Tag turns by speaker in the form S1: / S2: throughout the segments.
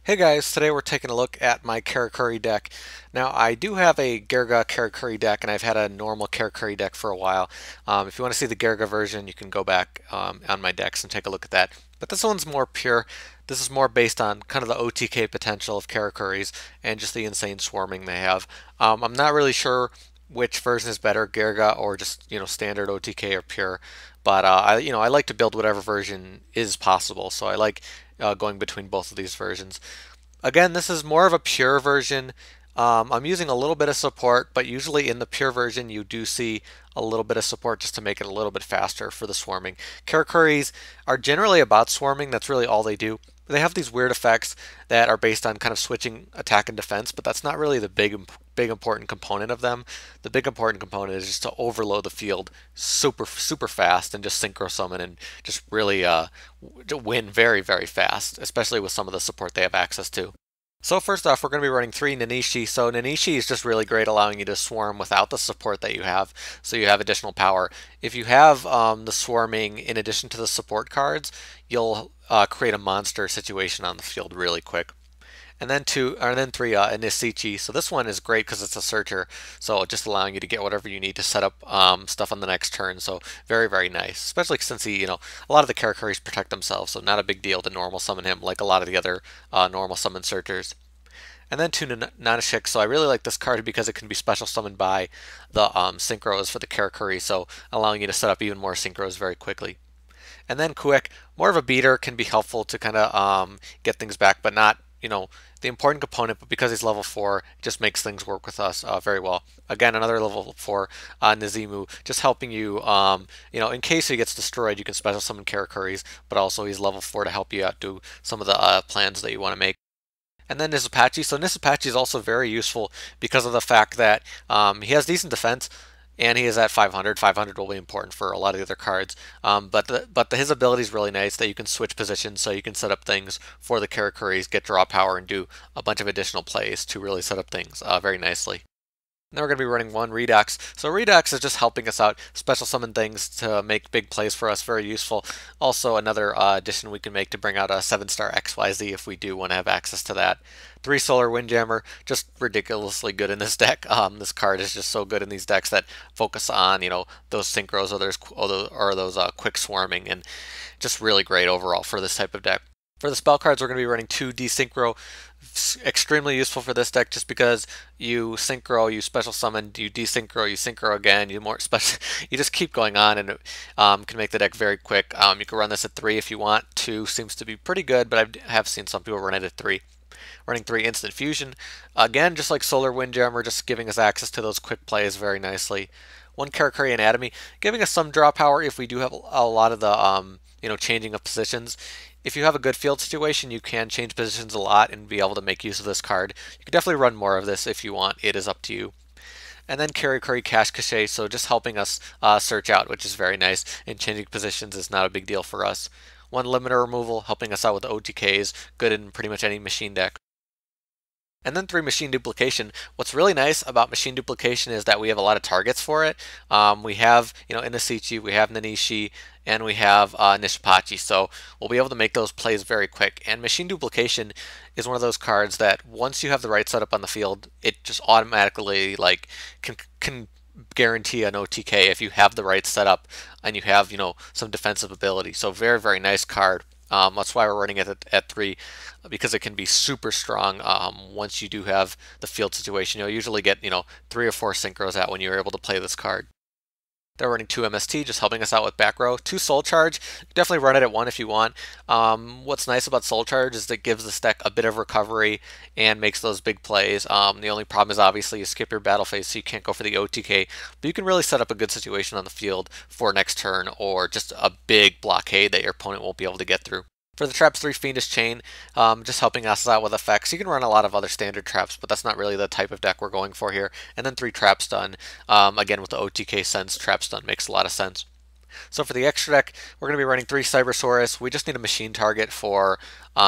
S1: Hey guys, today we're taking a look at my Karakuri deck. Now I do have a Gerga Karakuri deck and I've had a normal Karakuri deck for a while. If you want to see the Gerga version you can go back on my decks and take a look at that. But this one's more pure. This is more based on kind of the OTK potential of Karakuris and just the insane swarming they have. I'm not really sure which version is better, Gerga or just standard OTK or pure. But I like to build whatever version is possible. So I like going between both of these versions. Again, this is more of a pure version. I'm using a little bit of support, but usually in the pure version you do see a little bit of support just to make it a little bit faster for the swarming. Karakuris are generally about swarming, that's really all they do. They have these weird effects that are based on kind of switching attack and defense, but that's not really the big important component of them. The big important component is just to overload the field super fast and just synchro summon and just really win very fast, especially with some of the support they have access to. So first off, we're going to be running 3 Ninishi. So Ninishi is just really great, allowing you to swarm without the support that you have, so you have additional power. If you have the swarming in addition to the support cards, you'll create a monster situation on the field really quick. And then 3 Inashichi. So this one is great because it's a searcher, so just allowing you to get whatever you need to set up stuff on the next turn. So very nice, especially since a lot of the Karakuris protect themselves, so not a big deal to normal summon him like a lot of the other normal summon searchers. And then 2 Nanashick. So I really like this card because it can be special summoned by the Synchros for the Karakuri, so allowing you to set up even more Synchros very quickly. And then Kuick, more of a beater, can be helpful to kind of get things back, but not the important component, but because he's level 4, it just makes things work with us very well. Again, another level 4 Nisamu, just helping you, in case he gets destroyed, you can special summon Karakuris, but also he's level 4 to help you out do some of the plans that you want to make. And then Nishipachi. So Nishipachi is also very useful because of the fact that he has decent defense, and he is at 500. 500 will be important for a lot of the other cards. But his ability is really nice that you can switch positions, so you can set up things for the Karakuris, get draw power, and do a bunch of additional plays to really set up things very nicely. Then we're going to be running 1 Redox. So Redox is just helping us out, special summon things to make big plays for us, very useful. Also another addition we can make to bring out a 7-star XYZ if we do want to have access to that. 3 Solar Windjammer, just ridiculously good in this deck. This card is just so good in these decks that focus on, those synchros or those quick swarming, and just really great overall for this type of deck. For the spell cards, we're going to be running 2 De-Synchro. Extremely useful for this deck just because you synchro, you special summon, you desynchro, you synchro again, you more special, you just keep going on, and it can make the deck very quick. You can run this at 3 if you want. 2 seems to be pretty good, but I have seen some people run it at 3. Running 3 Instant Fusion. Again, just like Solar Windjammer, just giving us access to those quick plays very nicely. 1 Karakuri Anatomy, giving us some draw power if we do have a lot of the changing of positions. If you have a good field situation, you can change positions a lot and be able to make use of this card. You can definitely run more of this if you want. It is up to you. And then Karakuri Cache, so just helping us search out, which is very nice, and changing positions is not a big deal for us. 1 Limiter Removal, helping us out with OTKs, good in pretty much any machine deck. And then 3 Machine Duplication. What's really nice about Machine Duplication is that we have a lot of targets for it. We have, Inashichi, we have Ninishi, and we have Nishipachi, so we'll be able to make those plays very quick. And Machine Duplication is one of those cards that once you have the right setup on the field, it just automatically can guarantee an OTK if you have the right setup and you have some defensive ability. So very nice card. That's why we're running it at 3, because it can be super strong once you do have the field situation. You'll usually get 3 or 4 synchros out when you're able to play this card. They're running 2 MST, just helping us out with back row. 2 Soul Charge, definitely run it at 1 if you want. What's nice about Soul Charge is that it gives this deck a bit of recovery and makes those big plays. The only problem is obviously you skip your battle phase, so you can't go for the OTK, but you can really set up a good situation on the field for next turn, or just a big blockade that your opponent won't be able to get through. For the traps, 3 Fiendish Chain, just helping us out with effects. You can run a lot of other standard traps, but that's not really the type of deck we're going for here. And then 3 Trap Stun, again with the OTK sense, Trap Stun makes a lot of sense. So for the extra deck, we're going to be running 3 Cyber Saurus. We just need a machine target for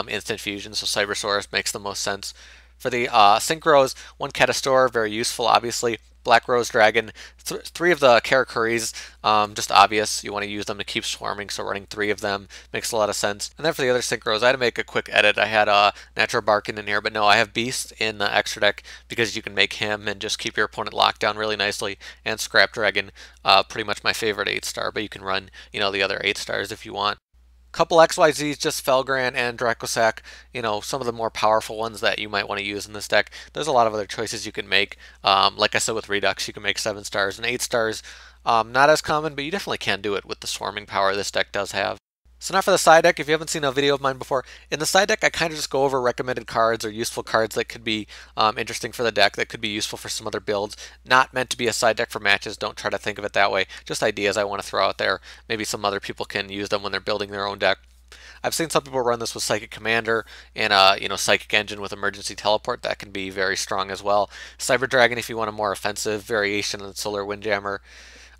S1: instant fusion, so Cyber Saurus makes the most sense. For the Synchros, 1 Catastor, very useful obviously. Black Rose Dragon, 3 of the Karakuris, just obvious. You want to use them to keep swarming, so running 3 of them makes a lot of sense. And then for the other Synchros, I had to make a quick edit. I had Naturia Barkion in here, but no, I have Beast in the extra deck because you can make him and just keep your opponent locked down really nicely. And Scrap Dragon, pretty much my favorite 8-star, but you can run, the other 8-stars if you want. Couple XYZs, just Felgrand and Dracossack, some of the more powerful ones that you might want to use in this deck. There's a lot of other choices you can make. Like I said with Redox, you can make 7 stars and 8 stars. Not as common, but you definitely can do it with the swarming power this deck does have. So now for the side deck, if you haven't seen a video of mine before, in the side deck I kind of just go over recommended cards or useful cards that could be interesting for the deck, that could be useful for some other builds. Not meant to be a side deck for matches, don't try to think of it that way. Just ideas I want to throw out there. Maybe some other people can use them when they're building their own deck. I've seen some people run this with Psychic Commander and Psychic Engine with Emergency Teleport. That can be very strong as well. Cyber Dragon if you want a more offensive variation on Solar Windjammer.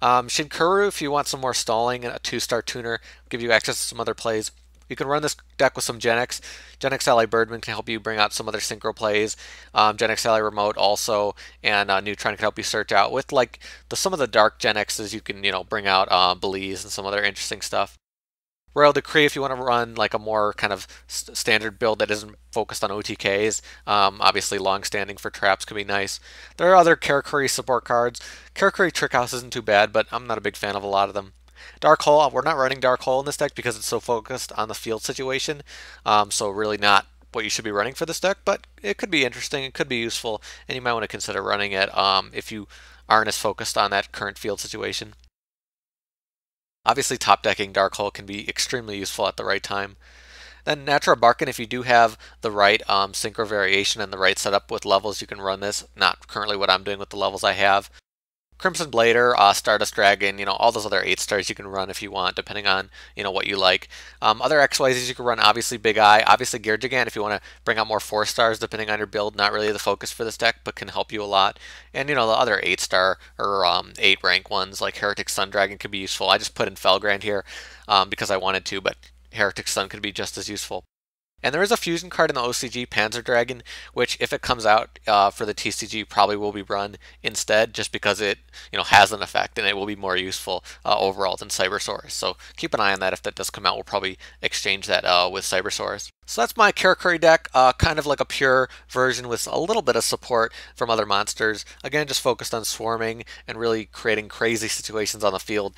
S1: Shinkuro if you want some more stalling, and a 2-star tuner, give you access to some other plays. You can run this deck with some Genex. Genex Ally Birdman can help you bring out some other synchro plays. Genex Ally Remote also, and Neutron can help you search out with like some of the dark Genexes. You can bring out Belize and some other interesting stuff. Royal Decree if you want to run like a more kind of standard build that isn't focused on OTKs. Obviously long-standing for traps could be nice. There are other Karakuri support cards. Karakuri Trick House isn't too bad, but I'm not a big fan of a lot of them. Dark Hole, we're not running Dark Hole in this deck because it's so focused on the field situation. So really not what you should be running for this deck, but it could be interesting, it could be useful, and you might want to consider running it if you aren't as focused on that current field situation. Obviously, top decking Dark Hole can be extremely useful at the right time. Then Naturia Barkion, if you do have the right synchro variation and the right setup with levels, you can run this. Not currently what I'm doing with the levels I have. Crimson Blader, Stardust Dragon, all those other 8-stars you can run if you want, depending on, what you like. Other XYZs you can run, obviously Big Eye, obviously Gear Gigant if you want to bring out more 4-stars, depending on your build. Not really the focus for this deck, but can help you a lot. And, the other 8-star or 8-rank ones, like Heretic Sun Dragon could be useful. I just put in Felgrand here because I wanted to, but Heretic Sun could be just as useful. And there is a fusion card in the OCG, Panzer Dragon, which if it comes out for the TCG probably will be run instead, just because it has an effect and it will be more useful overall than Cyber Saurus. So keep an eye on that. If that does come out, we'll probably exchange that with Cyber Saurus. So that's my Karakuri deck, kind of like a pure version with a little bit of support from other monsters. Again, just focused on swarming and really creating crazy situations on the field.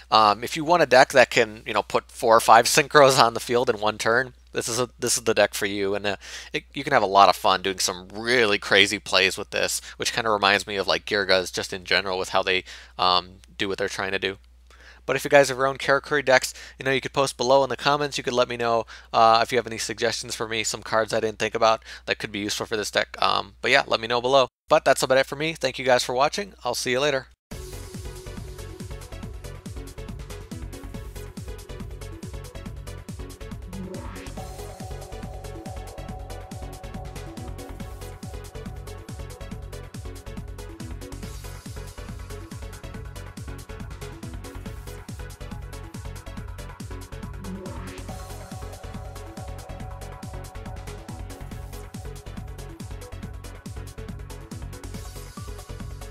S1: If you want a deck that can put 4 or 5 synchros on the field in one turn, this is the deck for you, and you can have a lot of fun doing some really crazy plays with this, which kind of reminds me of like Geargas just in general with how they do what they're trying to do. But if you guys have your own Karakuri decks, you could post below in the comments. You could let me know if you have any suggestions for me, some cards I didn't think about that could be useful for this deck. But yeah, let me know below. But that's about it for me. Thank you guys for watching. I'll see you later.